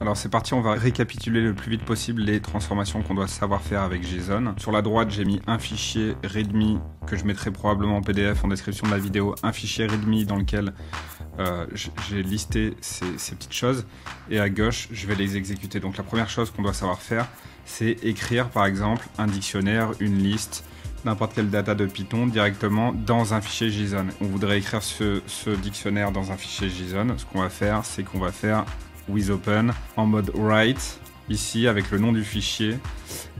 Alors c'est parti, on va récapituler le plus vite possible les transformations qu'on doit savoir faire avec JSON. Sur la droite, j'ai mis un fichier README que je mettrai probablement en PDF en description de la vidéo, un fichier README dans lequel j'ai listé ces petites choses, et à gauche, je vais les exécuter. Donc la première chose qu'on doit savoir faire, c'est écrire par exemple un dictionnaire, une liste, n'importe quelle data de Python directement dans un fichier JSON. On voudrait écrire ce dictionnaire dans un fichier JSON. Ce qu'on va faire, c'est qu'on va faire withopen en mode write ici avec le nom du fichier,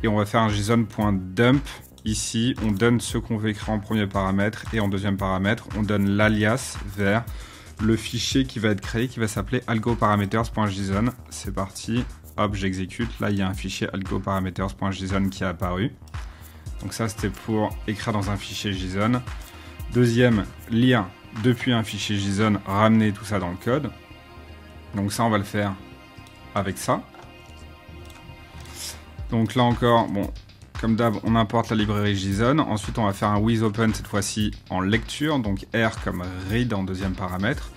et on va faire un json.dump. Ici on donne ce qu'on veut écrire en premier paramètre, et en deuxième paramètre on donne l'alias vers le fichier qui va être créé, qui va s'appeler algoparameters.json. C'est parti, hop, j'exécute. Là il y a un fichier algoparameters.json qui est apparu. Donc ça c'était pour écrire dans un fichier JSON. Deuxième, lire depuis un fichier JSON, ramener tout ça dans le code. Donc ça on va le faire avec ça. Donc là encore, bon, comme d'hab, on importe la librairie JSON. Ensuite on va faire un withopen cette fois-ci en lecture, donc R comme read en deuxième paramètre.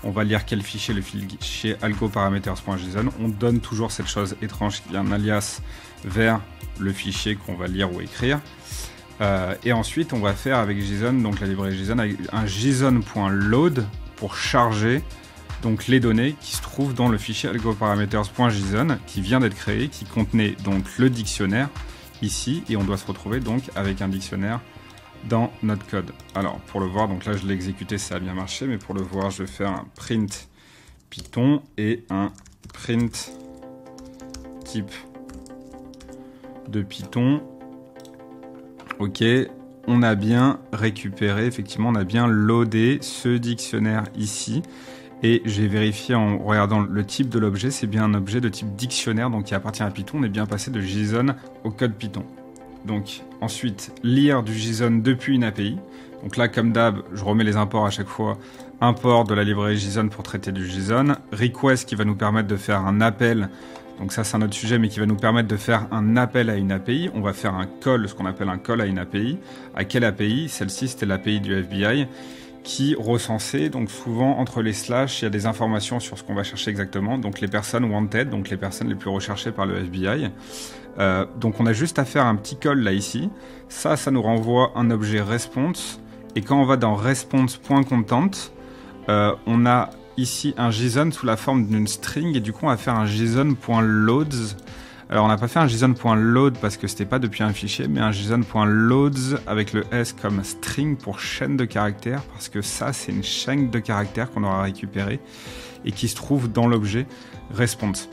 On va lire quel fichier, le fichier algoparameters.json. On donne toujours cette chose étrange qui est un alias vers le fichier qu'on va lire ou écrire. Et ensuite on va faire avec JSON, donc la librairie JSON, un json.load pour charger donc les données qui se trouvent dans le fichier algoparameters.json qui vient d'être créé, qui contenait donc le dictionnaire ici, et on doit se retrouver donc avec un dictionnaire dans notre code. Alors pour le voir, donc là je l'ai exécuté, ça a bien marché, mais pour le voir je vais faire un print Python et un print type de Python. Ok, on a bien récupéré, effectivement on a bien loadé ce dictionnaire ici. Et j'ai vérifié en regardant le type de l'objet, c'est bien un objet de type dictionnaire, donc qui appartient à Python. On est bien passé de JSON au code Python. Donc ensuite, lire du JSON depuis une API. Donc là, comme d'hab, je remets les imports à chaque fois. Import de la librairie JSON pour traiter du JSON. Request qui va nous permettre de faire un appel. Donc ça, c'est un autre sujet, mais qui va nous permettre de faire un appel à une API. On va faire un call, ce qu'on appelle un call à une API. À quelle API? Celle-ci, c'était l'API du FBI, qui recensait, donc souvent entre les slash, il y a des informations sur ce qu'on va chercher exactement, donc les personnes wanted, donc les personnes les plus recherchées par le FBI. Donc on a juste à faire un petit call là ici, ça nous renvoie un objet response, et quand on va dans response.content, on a ici un JSON sous la forme d'une string, et du coup on va faire un json.loads. Alors on n'a pas fait un json.load parce que c'était pas depuis un fichier, mais un json.loads avec le S comme string pour chaîne de caractères, parce que ça c'est une chaîne de caractères qu'on aura récupérée et qui se trouve dans l'objet response.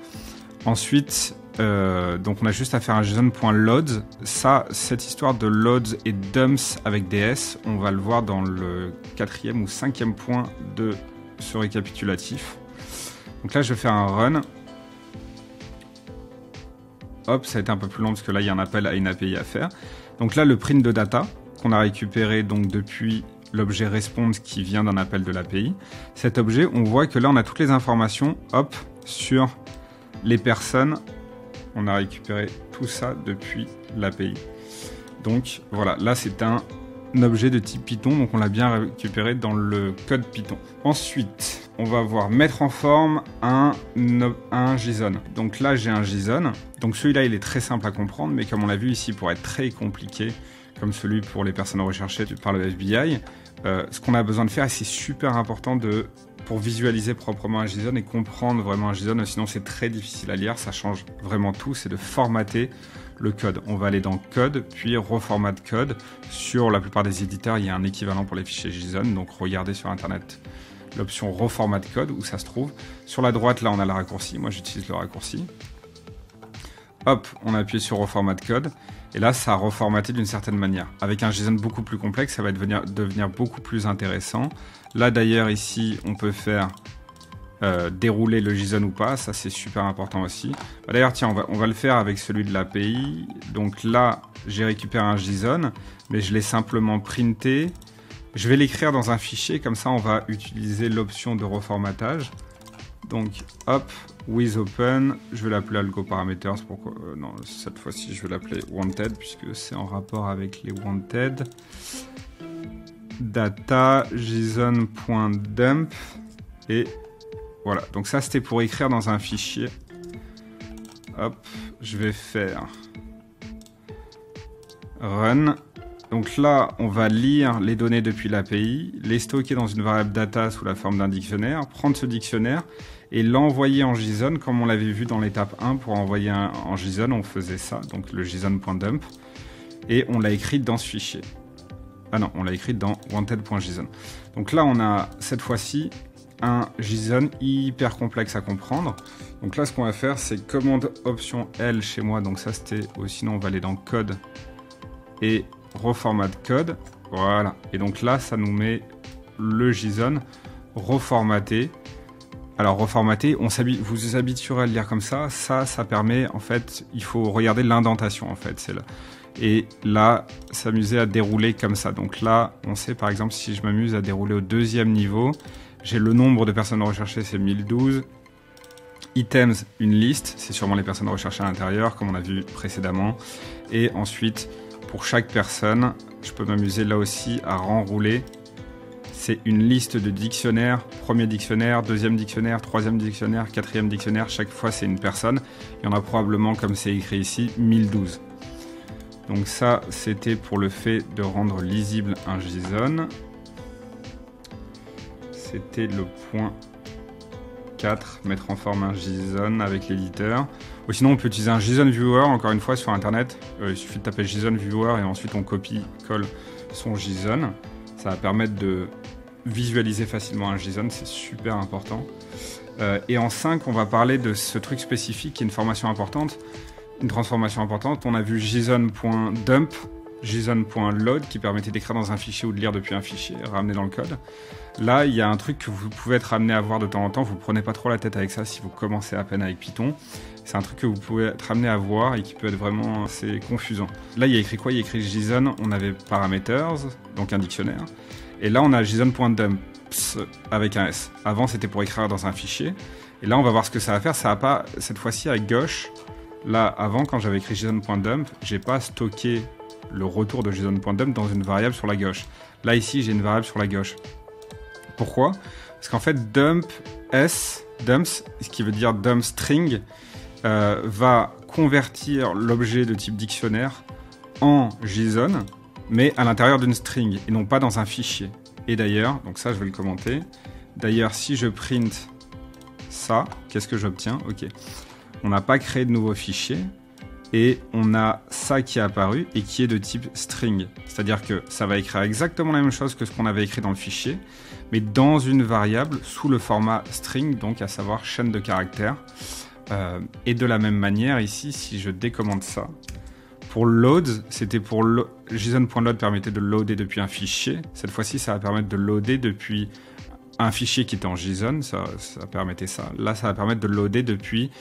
Ensuite, donc on a juste à faire un json.loads. Ça, cette histoire de loads et dumps avec des S, on va le voir dans le 4e ou 5e point de ce récapitulatif. Donc là je vais faire un run. Hop, ça a été un peu plus long parce que là il y a un appel à une API à faire. Donc là le print de data qu'on a récupéré donc depuis l'objet response qui vient d'un appel de l'API. Cet objet, on voit que là on a toutes les informations, hop, sur les personnes. On a récupéré tout ça depuis l'API. Donc voilà, là c'est un objet de type Python, donc on l'a bien récupéré dans le code Python. Ensuite, on va voir mettre en forme un JSON. Donc là, j'ai un JSON. Donc celui-là, il est très simple à comprendre, mais comme on l'a vu ici, pour être très compliqué, comme celui pour les personnes recherchées par le FBI, ce qu'on a besoin de faire, et c'est super important pour visualiser proprement un JSON et comprendre vraiment un JSON, sinon c'est très difficile à lire, ça change vraiment tout, c'est de formater le code. On va aller dans code, puis reformat code. Sur la plupart des éditeurs, il y a un équivalent pour les fichiers JSON, donc regardez sur internet l'option reformat code où ça se trouve. Sur la droite, là, on a le raccourci. Moi, j'utilise le raccourci. Hop, on appuie sur reformat code. Et là, ça a reformaté d'une certaine manière. Avec un JSON beaucoup plus complexe, ça va devenir beaucoup plus intéressant. Là, d'ailleurs, ici, on peut faire dérouler le JSON ou pas. Ça, c'est super important aussi. D'ailleurs, tiens, on va le faire avec celui de l'API. Donc là, j'ai récupéré un JSON, mais je l'ai simplement printé. Je vais l'écrire dans un fichier, comme ça on va utiliser l'option de reformatage. Donc hop, withopen, je vais l'appeler algoparameters, pourquoi non, cette fois-ci je vais l'appeler wanted, puisque c'est en rapport avec les wanted. Data, json.dump, et voilà. Donc ça c'était pour écrire dans un fichier hop, je vais faire run. Donc là, on va lire les données depuis l'API, les stocker dans une variable data sous la forme d'un dictionnaire, prendre ce dictionnaire et l'envoyer en JSON comme on l'avait vu dans l'étape 1. Pour envoyer en JSON, on faisait ça, donc le JSON.dump, et on l'a écrit dans ce fichier. Ah non, on l'a écrit dans wanted.json. Donc là, on a cette fois-ci un JSON hyper complexe à comprendre. Donc là, ce qu'on va faire, c'est commande option L chez moi. Donc ça, c'était... sinon, on va aller dans code et reformat code. Voilà. Et donc là, ça nous met le JSON reformaté. Alors, reformaté, vous vous habituerez à le lire comme ça. Ça permet, en fait, il faut regarder l'indentation, en fait. C'est là. Et là, s'amuser à dérouler comme ça. Donc là, on sait, par exemple, si je m'amuse à dérouler au deuxième niveau, j'ai le nombre de personnes recherchées, c'est 1012. Items, une liste, c'est sûrement les personnes recherchées à l'intérieur, comme on a vu précédemment. Et ensuite, pour chaque personne, je peux m'amuser là aussi à renrouler. C'est une liste de dictionnaires, premier dictionnaire, deuxième dictionnaire, troisième dictionnaire, quatrième dictionnaire. Chaque fois, c'est une personne. Il y en a probablement, comme c'est écrit ici, 1012. Donc ça, c'était pour le fait de rendre lisible un JSON. C'était le point 4, mettre en forme un JSON avec l'éditeur. Ou sinon, on peut utiliser un JSON Viewer, encore une fois, sur Internet. Il suffit de taper JSON Viewer et ensuite on copie-colle son JSON. Ça va permettre de visualiser facilement un JSON, c'est super important. Et en 5, on va parler de ce truc spécifique qui est une formation importante. Une transformation importante, on a vu JSON.dump, JSON.load qui permettait d'écrire dans un fichier ou de lire depuis un fichier, ramener dans le code. Là, il y a un truc que vous pouvez être amené à voir de temps en temps, vous ne prenez pas trop la tête avec ça si vous commencez à peine avec Python. C'est un truc que vous pouvez être amené à voir et qui peut être vraiment assez confusant. Là, il y a écrit quoi? Il y a écrit JSON, on avait parameters, donc un dictionnaire. Et là, on a JSON.dump avec un S. Avant, c'était pour écrire dans un fichier. Et là, on va voir ce que ça va faire. Ça va pas, cette fois-ci, à gauche. Là, avant, quand j'avais écrit JSON.dump, j'ai pas stocké le retour de JSON.dump dans une variable sur la gauche. Là, ici, j'ai une variable sur la gauche. Pourquoi? Parce qu'en fait, dumps, ce qui veut dire dump string, va convertir l'objet de type dictionnaire en JSON, mais à l'intérieur d'une string, et non pas dans un fichier. Et d'ailleurs, donc ça, je vais le commenter. D'ailleurs, si je print ça, qu'est-ce que j'obtiens? Ok. On n'a pas créé de nouveau fichier et on a ça qui est apparu et qui est de type string. C'est-à-dire que ça va écrire exactement la même chose que ce qu'on avait écrit dans le fichier, mais dans une variable sous le format string, donc à savoir chaîne de caractères. Et de la même manière, ici, si je décommande ça, pour load, c'était pour JSON.load permettait de loader depuis un fichier. Cette fois-ci, ça va permettre de loader depuis un fichier qui était en JSON, ça permettait ça. Là, ça va permettre de loader depuis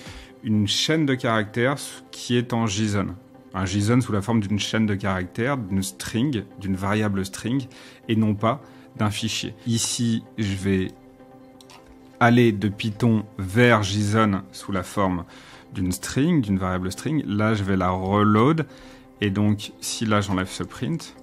une chaîne de caractères qui est en JSON. Un JSON sous la forme d'une chaîne de caractères, d'une string, d'une variable string, et non pas d'un fichier. Ici, je vais aller de Python vers JSON sous la forme d'une string, d'une variable string. Là, je vais la reload, et donc, si là, j'enlève ce print,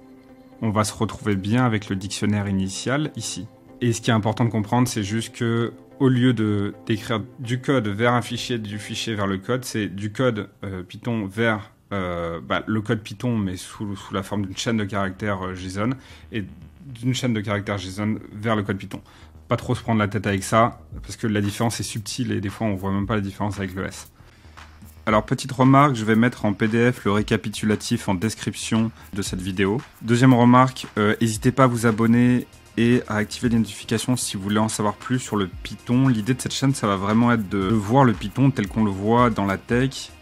on va se retrouver bien avec le dictionnaire initial ici. Et ce qui est important de comprendre, c'est juste que au lieu d'écrire du code vers un fichier, du fichier vers le code, c'est du code Python vers le code Python, mais sous la forme d'une chaîne de caractères JSON, et d'une chaîne de caractères JSON vers le code Python. Pas trop se prendre la tête avec ça, parce que la différence est subtile et des fois on voit même pas la différence avec le S. Alors, petite remarque, je vais mettre en PDF le récapitulatif en description de cette vidéo. Deuxième remarque, n'hésitez pas à vous abonner et à activer les notifications si vous voulez en savoir plus sur le Python. L'idée de cette chaîne, ça va vraiment être de voir le Python tel qu'on le voit dans la tech,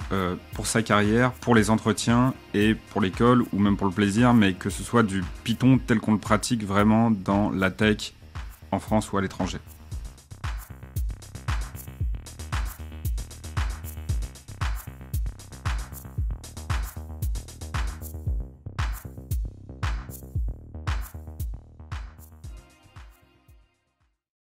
pour sa carrière, pour les entretiens et pour l'école ou même pour le plaisir, mais que ce soit du Python tel qu'on le pratique vraiment dans la tech en France ou à l'étranger.